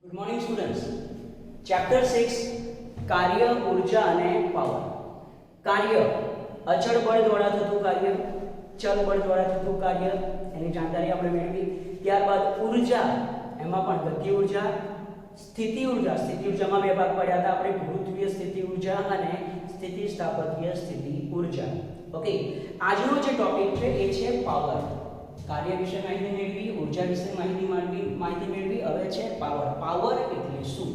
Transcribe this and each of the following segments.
Good morning students. Chapter 6 કાર્ય, ઊર્જા અને પાવર. કાર્ય અચળ બળ દ્વારા થતું કાર્ય, ચલ બળ દ્વારા થતું કાર્ય, એની જાણકારી આપણે મેળવી. ત્યારબાદ ઊર્જા, એમાં પણ ગતિ ઊર્જા, સ્થિતિ ઊર્જા. સ્થિતિ ઊર્જામાં બે ભાગ પડ્યા હતા આપણે, ગુરુત્વીય સ્થિતિ ઊર્જા અને સ્થિતિસ્થાપકીય સ્થિતિ ઊર્જા. ઓકે, આજનો જે ટોપિક છે એ છે પાવર. કાર્ય વિશે માહિતી મેળવી, ઊર્જા વિશે માહિતી મેળવી. હવે છે પાવર. પાવર એટલે શું?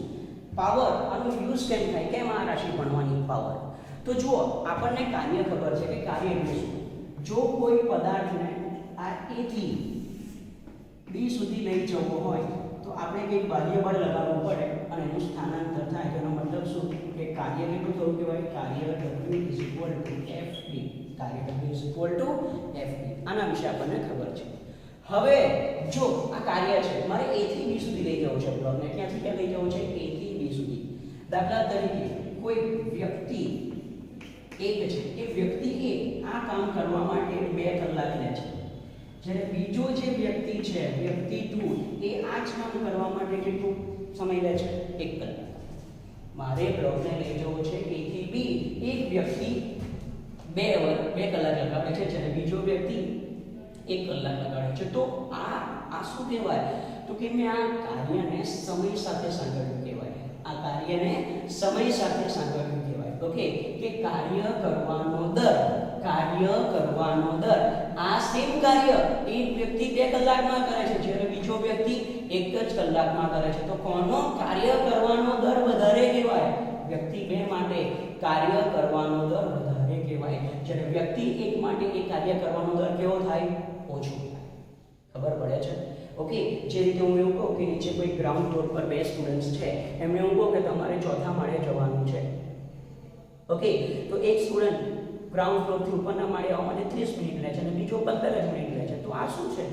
પાવર આનો યુઝ કેમ થાય, કેમ આ રાશિ ભણવાની પાવર? તો જુઓ, આપણને કાર્ય ખબર છે કે કાર્ય એટલે શું. જો કોઈ પદાર્થને આ A થી B સુધી લઈ જવો હોય તો આપણે કંઈક બાહ્ય બળ લગાવવું પડે અને એનું સ્થાનાંતર થાય. તેનો મતલબ શું કે કાર્ય કેટલું થવું કહેવાય? કાર્ય W = FD. કાર્ય W = FD. આના વિશે આપણને ખબર છે. હવે જો આ કાર્ય છે, મારે A થી B સુધી લઈ જવું છે બ્લોકને. ક્યાંથી ક્યાં લઈ જવું છે? A થી B સુધી. દાખલા તરીકે કોઈ વ્યક્તિ એક છે, એ વ્યક્તિ એ આ કામ કરવા માટે 2 કલાક લે છે, જ્યારે બીજો જે વ્યક્તિ છે, વ્યક્તિ 2, એ આ જ કામ કરવા માટે કેટલો સમય લે છે? 1 કલાક. મારે બ્લોકને લઈ જવો છે A થી B. એક વ્યક્તિ 2 કલાક લગાડે છે, જ્યારે બીજો વ્યક્તિ 1 કલાક લગાડે છે. તો આ શું કહેવાય? તો કે મેં આ કાર્યને સમય સાથે સાંકળ્યું કહેવાય. આ કાર્યને સમય સાથે સાંકળ્યું કહેવાય. ઓકે, કે કાર્ય કરવાનો દર આ સેમ કાર્ય એક વ્યક્તિ 2 કલાકમાં કરે છે, જ્યારે બીજો વ્યક્તિ 1 જ કલાકમાં કરે છે. તો કોનો કાર્ય કરવાનો દર વધારે કહેવાય? વ્યક્તિ 2 માટે કાર્ય કરવાનો દર વધારે કહેવાય, જ્યારે વ્યક્તિ 1 માટે એ કાર્ય કરવાનો દર કેવો થાય? ઓછો થાય. ખબર પડે છે? ઓકે, જે રીતે હું એવું કહું કે નીચે કોઈ ગ્રાઉન્ડ ફ્લોર પર 2 સ્ટુડન્ટ્સ છે, એમને હું કહું કે તમારે 4થા માળે જવાનું છે. ઓકે, તો એક સ્ટુડન્ટ ગ્રાઉન્ડ ફ્લોરથી ઉપરના માળે આવવા માટે 30 મિનિટ લે છે અને બીજો 15 જ મિનિટ લે છે. તો આ શું છે?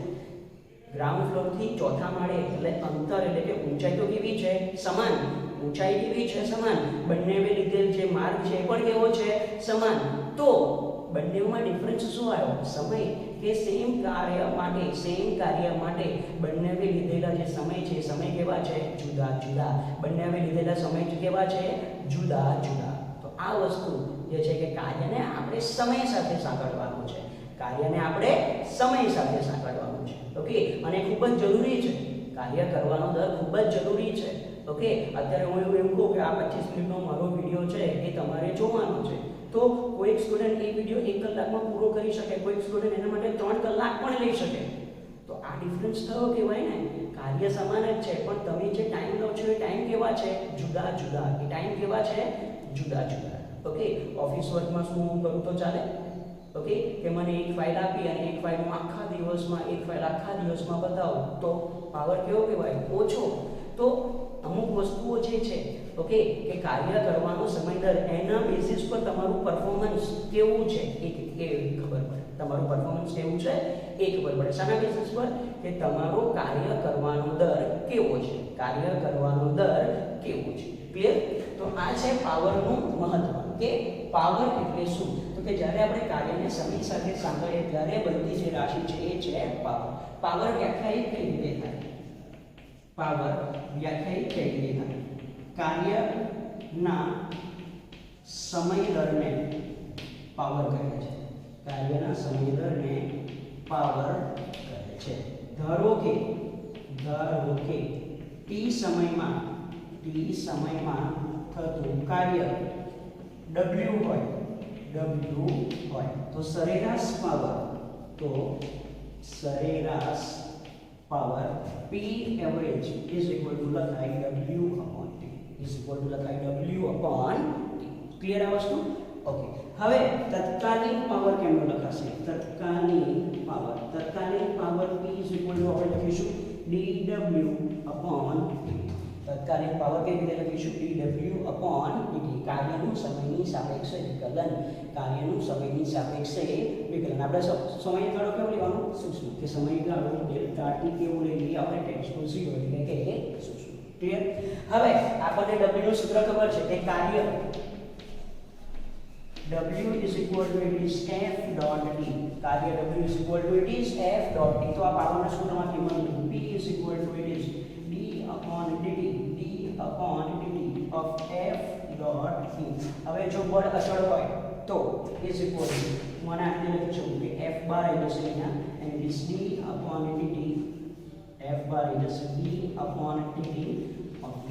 ગ્રાઉન્ડ ફ્લોરથી 4થા માળે એટલે અંતર એટલે કે ઊંચાઈ તો કેવી છે? સમાન. ઊંચાઈ કેવી છે? સમાન. બંનેને લીધેલ જે માર્ગ છે એ પણ કેવો છે? સમાન. તો બંનેમાં ડિફરન્સ શું આવ્યો? સમય. કે સેમ કાર્ય માટે બંનેને લીધેલા જે સમય છે, સમય કેવા છે? જુદા જુદા. બંનેને લીધેલા સમય કેવા છે? જુદા જુદા. તો આ વસ્તુ જે છે કે કાર્યને આપણે સમય સાથે સાંકળવાનું છે. ઓકે, અને ખૂબ જ જરૂરી છે. કાર્ય કરવાનો દર ખૂબ જ જરૂરી છે. ઓકે, અત્યારે હું એવું કહું કે આ 25 મિનિટનો મારો વિડીયો છે એ તમારે જોવાનો છે. તો કોઈક સ્ટુડન્ટ એ વિડીયો 1 કલાકમાં પૂરો કરી શકે, કોઈક સ્ટુડન્ટ એના માટે 3 કલાક પણ લઈ શકે. તો આ ડિફરન્સ થયો કહેવાય ને. કાર્ય સમાન જ છે, પણ તમે જે ટાઈમ લો છો એ ટાઈમ કેવા છે? જુદા જુદા. એ ટાઈમ કેવા છે? જુદા જુદા. ઓકે, ઓફિસ વર્કમાં શું હું કરું તો ચાલે? ઓકે, કે મને એક ફાઇલ આપી અને એક ફાઇલ હું આખા દિવસમાં બતાવું તો પાવર કેવો કહેવાય? ઓછો. તો અમુક વસ્તુઓ જે છે, ઓકે, કે કાર્ય કરવાનો સમય દર, એના બેસિસ પર તમારું પરફોર્મન્સ કેવું છે એ ખબર પડે. તમારું પરફોર્મન્સ કેવું છે એ ખબર પડે. શાના બેસિસ પર? કે તમારો કાર્ય કરવાનો દર કેવો છે. ક્લિયર? તો આ છે પાવરનું મહત્વ. કે પાવર એટલે શું? તો કે જ્યારે આપણે કાર્યને સમય સાથે સાંકળીએ ત્યારે બનતી જે રાશિ છે એ છે પાવર. પાવર વ્યાખ્યાયિત કઈ રીતે થાય? કાર્યના સમય દરને પાવર કહે છે. ધારો કે t સમયમાં થતું કાર્ય W હોય તો સરેરાશ power P average is equal to લખાય W upon T. ક્લિયર આ વસ્તુ? ઓકે, હવે તત્કાલીન પાવર કેમનો લખાશે? તત્કાલીન power P is equal to આપણે લખીશું dW upon T. તત્કાલીન પાવર કેવી રીતે લખીશું? dW upon dt. કાર્યનું સમયની સાપેક્ષે વિકલન. આપણે સમયગાળો કેવો લેવાનો? સૂક્ષ્મ. કે સમયગાળો ડેલ્ટા t કેવું લઈ લઈએ આપણે? ટેન્ડ્સ ટુ 0 એટલે કે સૂક્ષ્મ. ક્લિયર? હવે આપણને w નું સૂત્ર ખબર છે કે કાર્ય W is equal to it is F dot T. કાર્ય W is equal to it is F dot T. તો આ પાવરના સૂત્રમાં કિંમત P is equal to it is d upon dt. d dot E. હવે જો બળ અચળ હોય તો ઇઝ ઇક્વલ ટુ મને આપણે લખી શકું કે F બાર એટલે છે અહીંયા and it is d upon dt. F બાર એટલે છે d upon dt of v.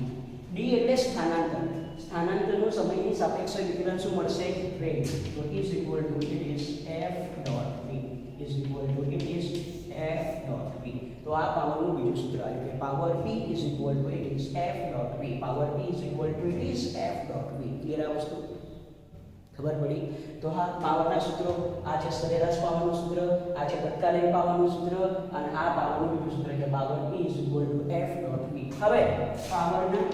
d એટલે સ્થાનાંતર. સ્થાનાંતરનો સમયની સાપેક્ષે વિકલન શું મળશે? વેગ. તો is equal to it is F dot v is equal to it is F dot v. તો આ પાવરનું બીજું સૂત્ર આવ્યું કે power p is equal to it is F dot v. Power p is equal to it is F dot v. Clear આ વસ્તુ ખબર પડી? તો હા, પાવરના સૂત્રો આ છે સરેરાશ પાવરનું સૂત્ર, આ છે તત્કાલીન પાવરનું સૂત્ર અને આ પાવરનું બીજું સૂત્ર કે power p is equal two F dot v. હવે પાવરના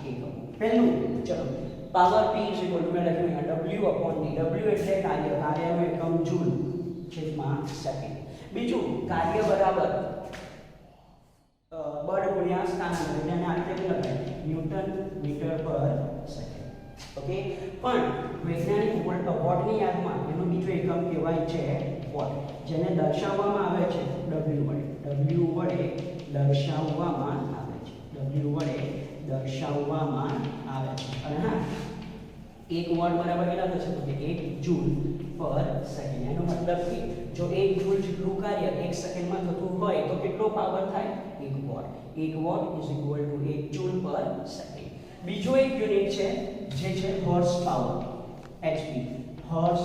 એકમ પહેલું ચલો power p is equal two મેં લખ્યું અહીંયા w upon d. w એટલે કાર્યનો એકમ જૂલ છેદમાં સેકન્ડ. બીજું કાર્ય બરાબર બળ ગુણ્યા સ્થાનાંતર એટલે આને આ રીતે લખાય ન્યૂટન મીટર પર સેકન્ડ. ઓકે, પણ વૈજ્ઞાનિક વોટની યાદમાં એનો બીજો એકમ કહેવાય છે વોટ, જેને દર્શાવવામાં આવે છે w વડે દર્શાવવામાં આવે છે. અને હા, 1 વોટ બરાબર કેટલા થશે? તો કે 1 જૂલ પર સેકન્ડ. એનો મતલબ કે જો 1 જૂલ જેટલું કાર્ય 1 સેકન્ડમાં થતું હોય તો કેટલો પાવર થાય? 1 watt. 1 watt is equal to 1 joule per second. બીજો એક યુનિટ છે જે છે horse power, HP. Horse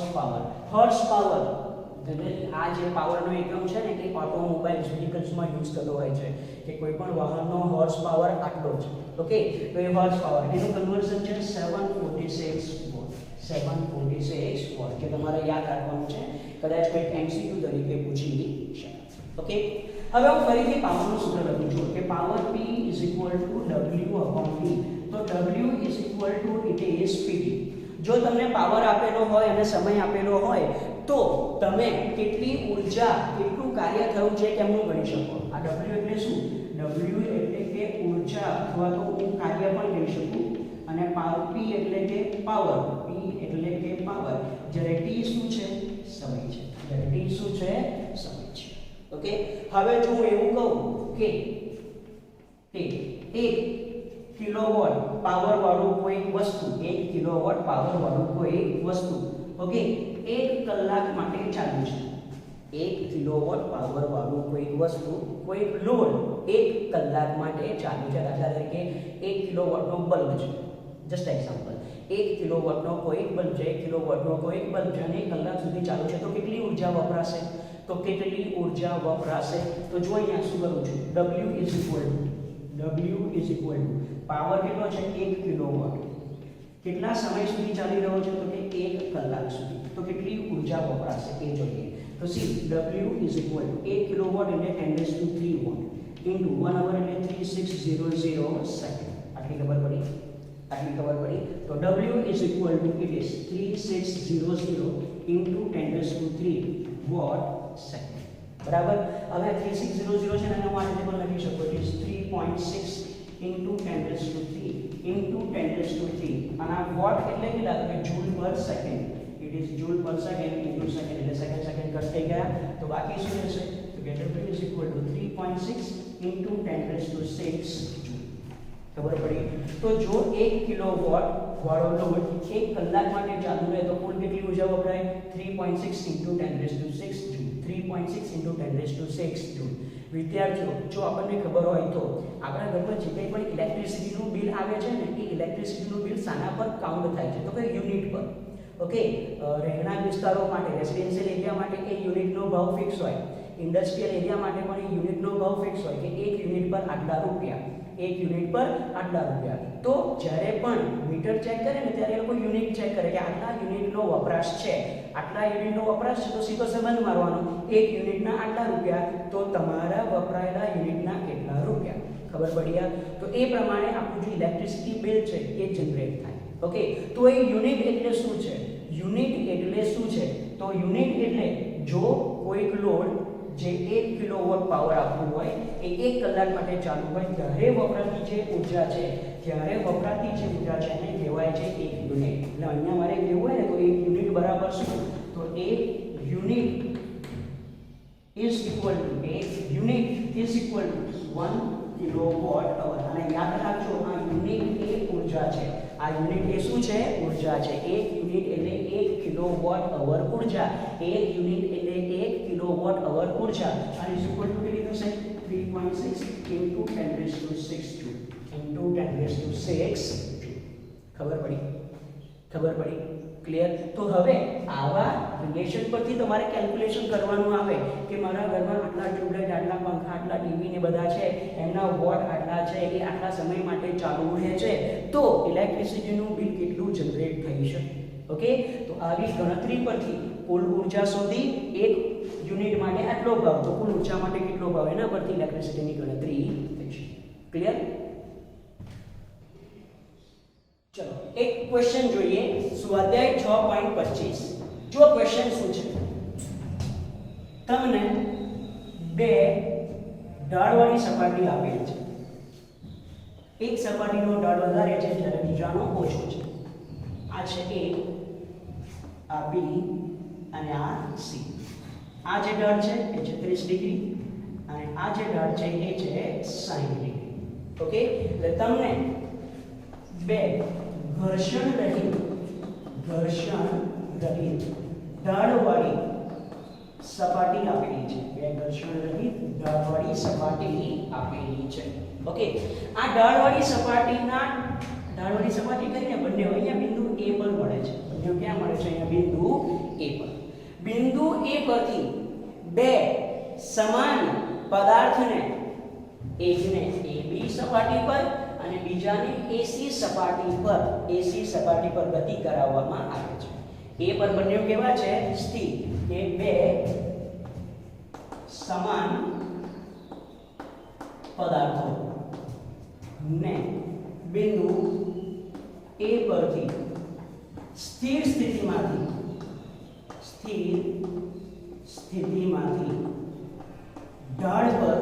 power generally આ જે પાવરનો એકમ છે ને એ ઓટોમોબાઈલ્સ વ્હીકલ્સમાં યુઝ થતો હોય છે કે કોઈ પણ વાહનનો હોર્સ પાવર આટલો છે. ઓકે, તો એ હોર્સ પાવર એનું કન્વર્ઝન છે 746 વોટ. 746 વોટ કે તમારે યાદ રાખવાનું છે, કદાચ કોઈ MCQ તરીકે પૂછી શકે. ઓકે, હવે હું ફરીથી પાવરનું સૂત્ર લખું છું કે power p is equal two w upon v. તો w is equal to it is pt. જો તમને પાવર આપેલો હોય અને સમય આપેલો હોય તો તમે કેટલી ઊર્જા, કેટલું કાર્ય થયું છે કેમનું ગણી શકો. આ w એટલે શું? w એટલે કે ઊર્જા અથવા તો હું કાર્ય પણ કહી શકું અને p એટલે કે પાવર. જ્યારે t શું છે? સમય છે. ઓકે, હવે જો હું એવું કહું કે 1 કિલોવોટ પાવર વાળું કોઈ વસ્તુ, 1 કિલોવોટ પાવર વાળું કોઈ વસ્તુ, ઓકે, 1 કલાક માટે ચાલુ છે. 1 કિલોવોટ પાવર વાળું કોઈ વસ્તુ, કોઈ લોડ 1 કલાક માટે ચાલુ છે. દાખલા તરીકે 1 કિલોવોટનો બલ્બ છે. જસ્ટ એક્ઝામ્પલ, 1 કિલોવોટનો કોઈ બલ્બ છે, 1 કિલોવોટનો કોઈ બલ્બ છે અને 1 કલાક સુધી ચાલુ છે. તો કેટલી ઊર્જા વપરાશે? તો જો અહીંયા શું કરું છું? w is equal two power કેટલો છે? 1 કિલોવોટ. કેટલા સમય સુધી ચાલી રહ્યો છે? તો કે 1 કલાક સુધી. તો કેટલી ઊર્જા વપરાશે એ જોઈએ. તો C w is equal to 1 kilowatt એટલે 10⁻³ વોટ ઇન્ટુ 1 અવર એટલે 3600 સેકન્ડ. આટલી ખબર પડી? તો w is equal to it is 3600 into 10⁻³ watt second. બરાબર. હવે 3600 છે ને હું આ રીતે પણ લખી શકું. ઇટ ઇઝ 3.6 ઇન્ટુ 10⁻³ ઇન્ટુ 10⁻³ અને આ વોટ એટલે કેટલા? તો કે joule per second. It is joule per second into second એટલે સેકન્ડ કટ થઈ ગયા. તો બાકી શું રહેશે? તો કે w is equal two 3.6 into 10⁻⁶ joule. ખબર પડી? તો જો 1 કિલોવોટ વાળો લોડ 1 કલાક માટે ચાલુ રહે તો કુલ કેટલી ઊર્જા વપરાય? 3.6 ઇન્ટુ 10⁻⁶ જૂલ. 3.6 into 10⁻⁶ joule. વિદ્યાર્થીઓ, જો આપણને ખબર હોય તો આપણા ઘરમાં જે કંઈ પણ ઇલેક્ટ્રિસિટીનું બિલ આવે છે ને એ ઇલેક્ટ્રિસિટીનું બિલ શાના પર કાઉન્ટ થાય છે? તો કે યુનિટ પર. ઓકે, રહેણાંક વિસ્તારો માટે, રેસિડેન્શિયલ એરિયા માટે એ યુનિટનો ભાવ ફિક્સ હોય. ઇન્ડસ્ટ્રીયલ એરિયા માટે પણ એ યુનિટનો ભાવ ફિક્સ હોય કે 1 યુનિટ પર આટલા રૂપિયા. તો જ્યારે પણ મીટર ચેક કરે ને ત્યારે એ લોકો યુનિટ ચેક કરે કે આટલા યુનિટનો વપરાશ છે. તો સીધો સંબંધ મારવાનો, 1 યુનિટના આટલા રૂપિયા તો તમારા વપરાયેલા યુનિટના કેટલા રૂપિયા. ખબર પડી? તો એ પ્રમાણે આપણું જે ઇલેક્ટ્રિસિટી બિલ છે એ જનરેટ થાય. ઓકે, તો એ યુનિટ એટલે શું છે? તો યુનિટ એટલે જો કોઈક લોડ જે 1 કિલોવોટ પાવર આપતું હોય એ 1 કલાક માટે ચાલુ હોય ત્યારે વપરાતી જે ઊર્જા છે એને કહેવાય છે 1 યુનિટ. એટલે અહીંયા મારે કહેવું હોય ને તો 1 યુનિટ બરાબર શું? તો 1 unit is equal to 1 kilowatt hour. અને યાદ રાખજો આ યુનિટ એ ઉર્જા છે. આ યુનિટ એ શું છે? ઉર્જા છે. 1 યુનિટ એટલે 1 કિલોવોટ અવર ઉર્જા. 1 યુનિટ એટલે 1 કિલોવોટ અવર ઉર્જા. અને ઇઝ ઇક્વલ ટુ કેટલી થશે? 3.6 into 10⁶ into 10⁶. ખબર પડી? ક્લિયર? તો હવે આવા રિલેશન પરથી તમારે કેલ્ક્યુલેશન કરવાનું આવે કે મારા ઘરમાં આટલા ટ્યુબલાઇટ, આટલા પંખા, આટલા ટીવી ને બધા છે, એમના વોટ આટલા છે, એ આટલા સમય માટે ચાલુ રહે છે, તો ઇલેક્ટ્રિસિટીનું બિલ કેટલું જનરેટ થઈ શકે. ઓકે, તો આવી ગણતરી પરથી કુલ ઉર્જા શોધી, એક યુનિટ માટે આટલો ભાવ, તો કુલ ઉર્જા માટે કેટલો ભાવ, એના પરથી ઇલેક્ટ્રિસિટીની ગણતરી થઈ શકે. ક્લિયર? ચલો એક ક્વેશ્ચન જોઈએ. સ્વાધ્યાય 6.25. જો ક્વેશ્ચન શું છે? તમને બે ઢાળવાળી સપાટી આપેલી છે. એક સપાટીનો ઢાળ વધારે છે જ્યારે બીજાનો ઓછો છે. આ છે A, આ B અને આ C. આ જે ઢાળ છે એ છે 30 ડિગ્રી અને આ જે ઢાળ છે એ છે 60 ડિગ્રી. ઓકે, એટલે તમને બે ઘર્ષણ રહિત ઢાળવાળી સપાટી આપેલી છે. બે ઘર્ષણ રહિત ઢાળવાળી સપાટી આપેલી છે. ઓકે, આ ઢાળવાળી સપાટી કહીને બંને અહીંયા બિંદુ A પર મળે છે. બંને ક્યાં મળે છે? અહીંયા બિંદુ A પર. બિંદુ A પરથી બે સમાન પદાર્થને, એકને AB સપાટી પર અને બીજાને AC સપાટી પર ગતિ કરાવવામાં આવે છે. A પર બંને કેવા છે? સ્થિર. એ બે સમાન પદાર્થો ને બિંદુ A પરથી સ્થિર સ્થિતિમાંથી ઢાળ પર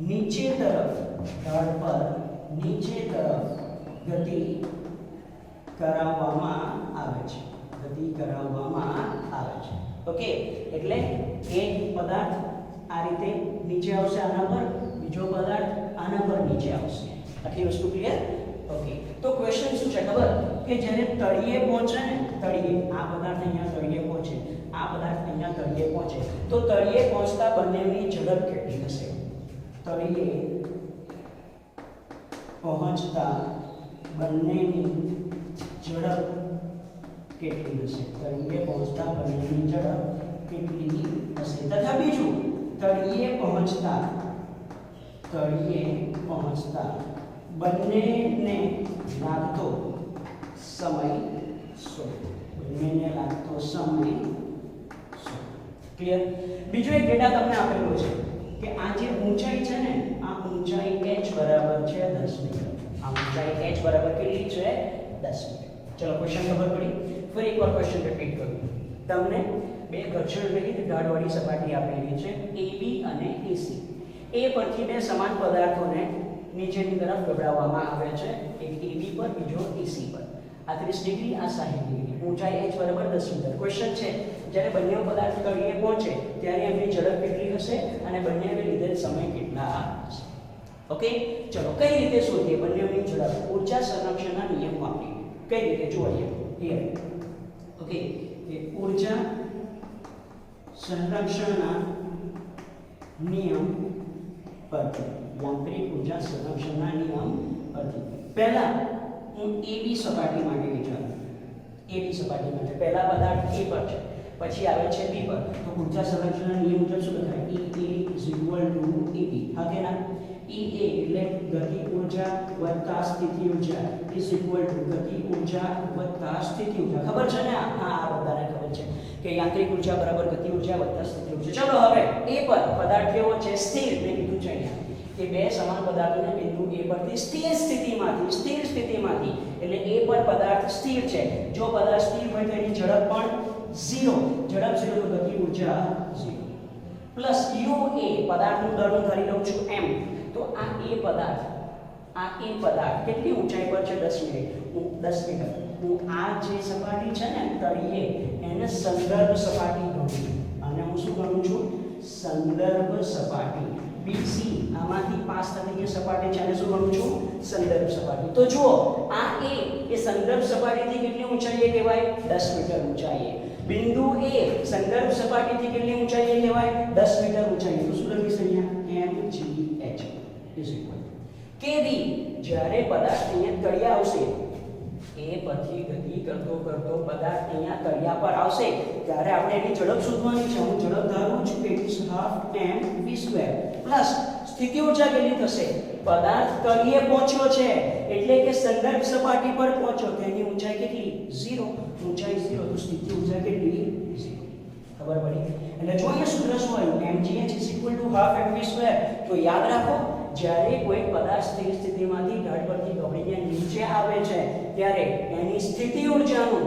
નીચે તરફ ગતિ કરાવવામાં આવે છે. ઓકે, એટલે એક પદાર્થ આ રીતે નીચે આવશે આના પર, બીજો પદાર્થ આના પર નીચે આવશે. આટલી વસ્તુ ક્લિયર? ઓકે, તો ક્વેશ્ચન શું છે ખબર? કે જ્યારે તળિયે પહોંચે ને, આ પદાર્થ અહીંયા તળિયે પહોંચે, આ પદાર્થ અહીંયા તળિયે પહોંચે, તો તળિયે પહોંચતા બંનેની ઝડપ કેટલી હશે? તળિયે પહોંચતા બંનેની ઝડપ કેટલી હશે? તથા બીજું, તળિયે પહોંચતા બંનેને લાગતો સમય શોધો. ક્લિયર? બીજો એક ડેટા તમને આપેલો છે કે આ જે ઊંચાઈ છે ને, આ ઊંચાઈ h બરાબર છે 10 મીટર. આ ઊંચાઈ h બરાબર કેટલી છે? 10 મીટર. ચલો ક્વેશ્ચન ખબર પડી? ફરી એકવાર ક્વેશ્ચન રિપીટ કરું. તમને બે ઘર્ષણ રહિત ઢાળવાળી સપાટી આપેલી છે AB અને AC. A પરથી બે સમાન પદાર્થોને નીચેની તરફ દબાવવામાં આવે છે. એક AB પર, બીજો AC પર. આ 30 ડિગ્રી, આ 60 ડિગ્રી. ઊંચાઈ h બરાબર 10 મીટર. ક્વેશ્ચન છે જ્યારે બંને પદાર્થ તળિયે પહોંચે ત્યારે એમની ઝડપ કેટલી હશે અને બંનેને લીધેલ સમય કેટલા હશે? ઓકે, ચલો કઈ રીતે શોધીએ બંનેની ઝડપ? ઊર્જા સંરક્ષણના નિયમ વાપરી. કઈ રીતે જોઈએ? હિયર. ઓકે, એ ઊર્જા સંરક્ષણના નિયમ પરથી, યાંત્રિક ઊર્જા સંરક્ષણના નિયમ પરથી પહેલા હું AB સપાટી માટે વિચારું. AB સપાટી માટે પહેલા પદાર્થ A પર છે, પછી આવે છે B પર, તો ઊર્જા સંરક્ષણના નિયમ મુજબ શું લખાય? EA = AB. હા કે ના? EA એટલે ગતિ ઊર્જા વત્તા સ્થિતિ ઊર્જા ગતિ ઊર્જા વત્તા સ્થિતિ ઊર્જા. ખબર છે ને? હા, બધાને ખબર છે કે યાંત્રિક ઊર્જા બરાબર ગતિ ઊર્જા વત્તા સ્થિતિ ઊર્જા. ચલો હવે A પર પદાર્થ કેવો છે? સ્થિર. મેં કીધું છે અહીંયા કે બે સમાન પદાર્થોને બિંદુ A પરથી સ્થિર સ્થિતિમાંથી એટલે A પર પદાર્થ સ્થિર છે. જો પદાર્થ સ્થિર હોય તો એની ઝડપ પણ 0. ઝડપ 0 તો ગતિ ઊર્જા 0. પ્લસ UA પદાર્થનું દળ હું ધરી લઉં છું m. તો આ A પદાર્થ કેટલી ઊંચાઈ પર છે? 10 મીટર. હું આ જે સપાટી છે ને તળિયે, એને સંદર્ભ સપાટી ગણું છું. અને હું શું ગણું છું? સંદર્ભ સપાટી. BC આમાંથી પાસ થતી જે સપાટી છે એને શું ગણું છું? સંદર્ભ સપાટી. તો જુઓ આ A એ સંદર્ભ સપાટીથી કેટલી ઊંચાઈએ કહેવાય? 10 મીટર ઊંચાઈએ. બિંદુ A સંદર્ભ સપાટીથી કેટલી ઊંચાઈએ કહેવાય? 10 મીટર ઊંચાઈએ. તો શું લખીશ અહીંયા? MGH is equal KB. જ્યારે પદાર્થ અહીંયા તળિયા આવશે એ પરથી ગતિ કરતો કરતો પદાર્થ અહીંયા તળિયા પર આવશે ત્યારે આપણે એની ઝડપ શોધવાની છે. હું ઝડપ ધારું છું કે it is half mv² plus સ્થિતિ ઊર્જા કેટલી થશે? પદાર્થ તળિયે પહોંચ્યો છે એટલે કે સંદર્ભ સપાટી પર પહોંચ્યો તેની ઊંચાઈ કેટલી? 0. ઊંચાઈ 0 તો સ્થિતિ ઊર્જા કેટલી? 0. ખબર પડી? એટલે જો અહીંયા સૂત્ર શું આવ્યું? mgh half mv². તો યાદ રાખો જ્યારે કોઈ પદાર્થ સ્થિર સ્થિતિમાંથી ઢાળ પરથી દોડીને નીચે આવે છે ત્યારે એની સ્થિતિ ઊર્જાનું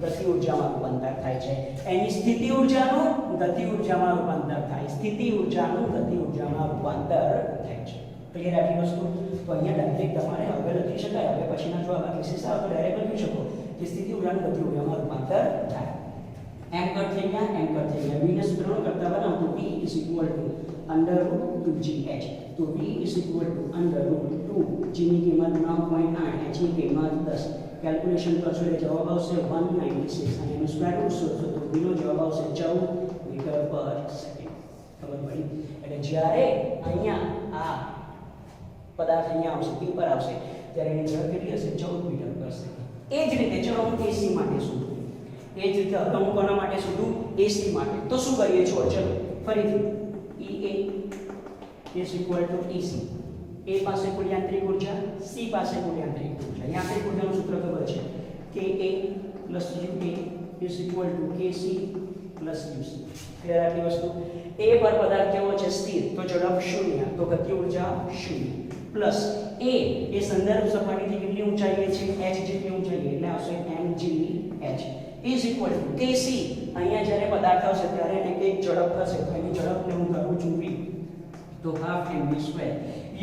ગતિ ઊર્જામાં રૂપાંતર થાય છે. એની સ્થિતિ ઊર્જાનું ગતિ ઊર્જામાં રૂપાંતર થાય. સ્થિતિ ઊર્જાનું ગતિ ઊર્જામાં રૂપાંતર થાય છે. ક્લિયર આટલી વસ્તુ? તો અહીંયા ડાયરેક્ટ તમારે હવે લખી શકાય. હવે પછીના જો આવા કેસીસ આવે તો ડાયરેક્ટ લખી શકો કે સ્થિતિ ઊર્જાનું ગતિ ઊર્જામાં રૂપાંતર થાય. m કટ થઈ ગયા. v ને સૂત્રનો કરતા બનાવો તો v = √2gh. તો v √2 g ની કિંમત 9.8, h ની કિંમત 10. કેલ્ક્યુલેશન કરશો એટલે જવાબ આવશે 196 અને એનું સ્ક્વેર રૂટ શોધશો તો v નો જવાબ આવશે 14 મીટર પર સેકન્ડ. ખબર પડી? એટલે જ્યારે અહીંયા આ પદાર્થ અહીંયા આવશે p પર આવશે ત્યારે એની ઝડપ કેટલી હશે? 14 મીટર પર સેકન્ડ. એ જ રીતે ચલો હું AC માટે શોધું. એ જ રીતે હવે હું કોના માટે શોધું? AC માટે. તો શું કરીએ છો? ચલો ફરીથી EA is equal to EC. A પાસે કુલ યાંત્રિક ઊર્જા, C પાસે કુલ યાંત્રિક ઊર્જા. યાંત્રિક ઊર્જાનું સૂત્ર ખબર છે કે KA + UA is equal to KC + UC. Clear આટલી વસ્તુ? A પર પદાર્થ કેવો છે? સ્થિર. તો ઝડપ 0 તો ગતિ ઊર્જા 0 પ્લસ A એ સંદર્ભ સપાટીથી કેટલી ઊંચાઈએ છે? h જેટલી ઊંચાઈએ એટલે આવશે mgh is equal to KC. અહીંયા જ્યારે પદાર્થ આવશે ત્યારે એને કઈક ઝડપ થશે તો એની ઝડપને હું કરું છું v તો હાફ mv².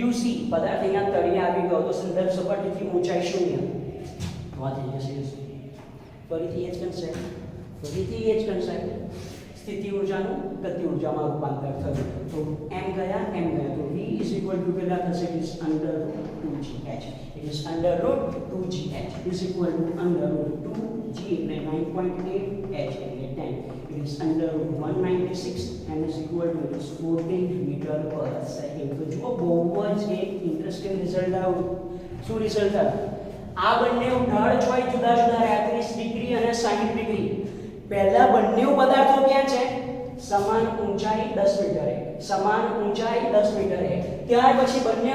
UC પદાર્થ અહીંયા તળિયે આવી ગયો તો સંદર્ભ સપાટીથી ઊંચાઈ 0 તો આ થઈ જશે UC. ફરીથી એ જ કન્સેપ્ટ સ્થિતિ ઊર્જાનું ગતિ ઊર્જામાં રૂપાંતર થયું તો m ગયા તો v = કેટલા થશે? Is √2gh. It is √2gh is equal to √2g એટલે 9.8 h એટલે 10. It is √196 and is equal to 14 metre પર સેકન્ડ. તો જો બહુ જ એક ઇન્ટરેસ્ટિંગ રિઝલ્ટ આવ્યું. શું રિઝલ્ટ આવ્યું? આ બંને ઢાળ જોઈ જુદા જુદા 30 ડિગ્રી અને 60 ડિગ્રી. પહેલા બંને પદાર્થો ક્યાં છે? સમાન ઊંચાઈ 10 મીટરે. ત્યાર પછી બંને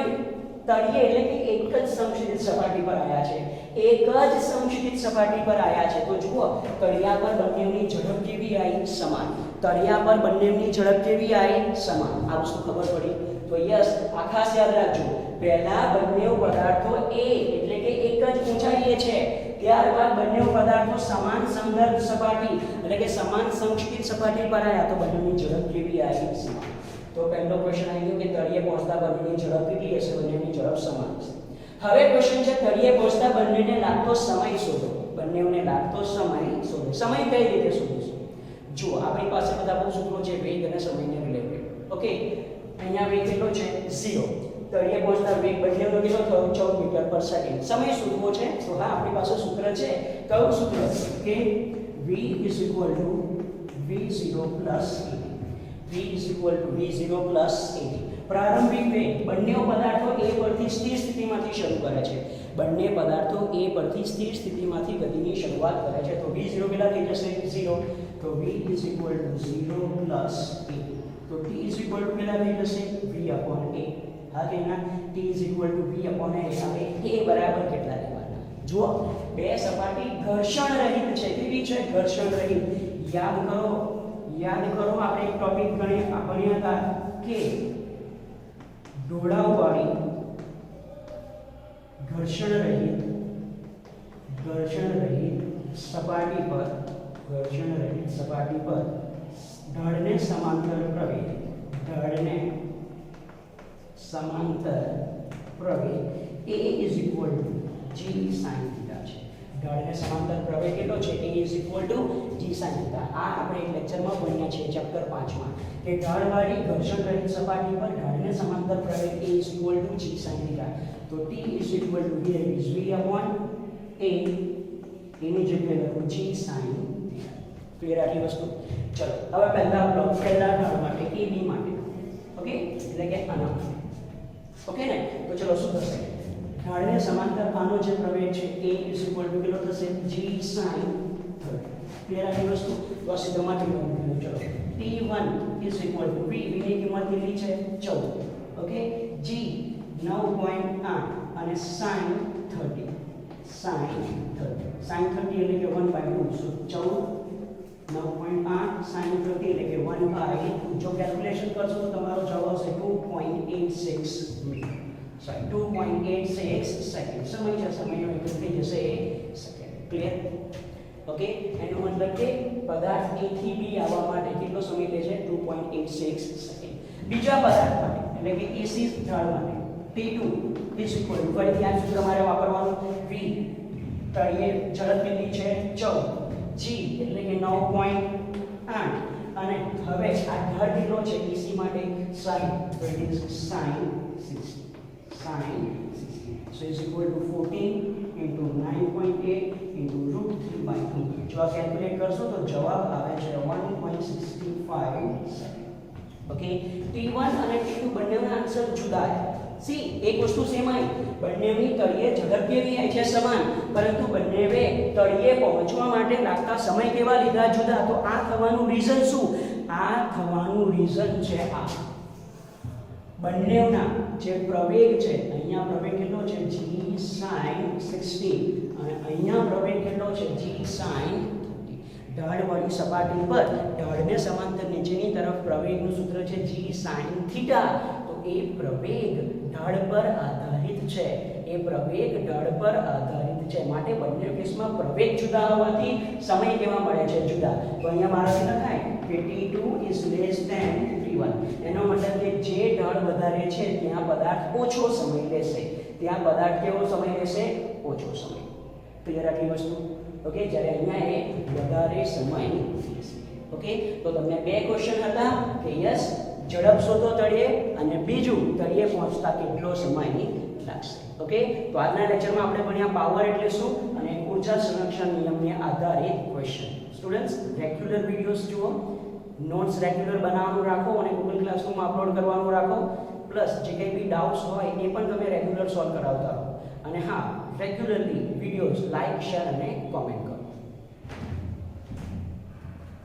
તળિયે એટલે કે એક જ સમક્ષિતિજ સપાટી પર આવ્યા છે. તો જુઓ તળિયા પર બંનેની ઝડપ કેવી આવી? સમાન. આ વસ્તુ ખબર પડી? તો યસ આ ખાસ યાદ રાખજો. પહેલા બંને પદાર્થો A એટલે કે એક જ ઊંચાઈએ છે. ત્યારબાદ બંને પદાર્થો સમાન સંદર્ભ સપાટી એટલે કે સમાન સમક્ષિતિજ સપાટી પર આવ્યા તો બંનેની ઝડપ કેવી આવી? સમાન. તો પહેલો ક્વેશ્ચન આવી ગયો કે તળિયે પહોંચતા બંનેની ઝડપ કેટલી હશે? બંનેની ઝડપ સમાન હશે. હવે ક્વેશ્ચન છે તળિયે પહોંચતા બંનેને લાગતો સમય શોધો. સમય કઈ રીતે શોધીશું? જો આપણી પાસે બધા સૂત્રો છે વેગ અને સમયને રિલેટેડ. ઓકે, અહીંયા વેગ કેટલો છે? 0. તળિયે પહોંચતા વેગ બંનેનો કેટલો થયો? 14 મીટર પર સેકન્ડ. સમય શોધવો છે તો હા આપણી પાસે સૂત્ર છે. કયું સૂત્ર? કે v = v0 + AT. પ્રારંભિક વેગ બંને પદાર્થો A પરથી સ્થિર સ્થિતિમાંથી શરૂ કરે છે. ગતિની શરૂઆત કરે છે. તો v0 કેટલા થઈ જશે? 0. તો v = 0 + AT. તો t કેટલા થઈ જશે? v/a. હા કે ના? t = v/a. હવે a બરાબર કેટલા લેવાના? જુઓ બે સપાટી ઘર્ષણ રહિત છે. કેવી છે? ઘર્ષણ રહિત. યાદ કરો આપણે એક ટોપિક ભણ્યા હતા કે ઢોળાવવાળી ઘર્ષણ રહિત સપાટી પર ઢળને સમાંતર પ્રવેગ A = g sin θ છે. ઢાળને સમાંતર પ્રવેગ કેટલો છે a g sin થીટા. આ આપણે એક લેક્ચરમાં ભણ્યા છે ચેપ્ટર 5 માં કે ઢાળવાળી ઘર્ષણ રહિત સપાટી પર ઢાળને સમાંતર પ્રવેગ a g sin થીટા. તો t here is v upon a એની જગ્યાએ લખું g sin થીટા. ક્લિયર આટલી વસ્તુ? ચલો હવે પહેલા ઢાળ માટે a b માટે ઓકે એટલે કે આના ઓકે ને. તો ચલો શું થશે? ઢાળને સમાંતર આનો જે પ્રવેગ છે a કેટલો થશે g sin થીટા. ક્લિયર આટલી વસ્તુ? તો આ સીધામાંથી લખું. ચલો t1 v ની કિંમત કેટલી છે 14 ઓકે g 9.8 અને sin 30 એટલે કે 1/2 so 14 9.8 sin 30 એટલે કે 1/2. જો કેલ્ક્યુલેશન કરશો તો તમારો જવાબ આવશે 2.86 મીટર. Sorry 2.86 second. સમયનો એકમ થઈ જશે સેકન્ડ. ક્લિયર? ઓકે એનો મતલબ કે પદાર્થ a થી b આવવા માટે કેટલો સમય લે છે 2.86 સેકન્ડ. બીજા પદાર્થ માટે એટલે કે AC ઢાળ માટે T2 ફરી ત્યાં સુધી તમારે વાપરવાનું v તળિયે ઝડપ કેટલી છે 14 g એટલે કે 9.8 અને હવે આ ઢાળ કેટલો છે AC માટે sin so it is sin 60 so is equal to 14 into 9.8 into root 3/2. જો આ કેલ્ક્યુલેટ કરશો તો જવાબ આવે છે 1.65 સેકન્ડ. ઓકે T1 અને T2 બંનેના આન્સર જુદા છે. સી એક વસ્તુ સેમ આવી બંનેની તળિયે ઝડપ કેવી આવી છે સમાન પરંતુ બંનેએ તળિયે પહોંચવા માટે લાગતા સમય કેવા લીધા જુદા. તો આ થવાનું રીઝન શું? આ થવાનું રીઝન છે આ બંનેના જે પ્રવેગ છે અહીંયા પ્રવેગ કેટલો છે g sin 60 અને અહીંયા પ્રવેગ કેટલો છે g sin 30. ઢાળવાળી સપાટી પર ઢાળને સમાંતર નીચેની તરફ પ્રવેગનું સૂત્ર છે g sin થીટા. તો એ પ્રવેગ ઢાળ પર આધારિત છે. માટે બંને કેસમાં પ્રવેગ જુદા હોવાથી સમય કેવા મળે છે જુદા. તો અહીંયા મારાથી લખાય કે t2 is less than t1. એનો મતલબ કે જે ઢાળ વધારે છે ત્યાં પદાર્થ ઓછો સમય લેશે. ત્યાં પદાર્થ કેવો સમય લેશે? ઓછો સમય. ક્લિયર આટલી વસ્તુ? ઓકે જ્યારે અહીંયા એ વધારે સમય લેશે. ઓકે તો તમને બે ક્વેશ્ચન હતા કે યસ ઝડપ શોધો તળિયે અને બીજું તળિયે પહોંચતા કેટલો સમય લાગશે. ઓકે તો આજના લેક્ચરમાં આપણે ભણ્યા પાવર એટલે શું અને ઊર્જા સંરક્ષણ નિયમને આધારિત ક્વેશ્ચન. સ્ટુડન્ટ્સ રેગ્યુલર વિડિયોઝ જુઓ, નોટ્સ રેગ્યુલર બનાવવાનું રાખો અને ગૂગલ ક્લાસરૂમમાં અપલોડ કરવાનું રાખો. પ્લસ જે કંઈ બી ડાઉટ્સ હોય એ પણ તમે રેગ્યુલર સોલ્વ કરાવતા રહો. અને હા રેગ્યુલરલી વિડિયોઝ લાઈક શેર અને કોમેન્ટ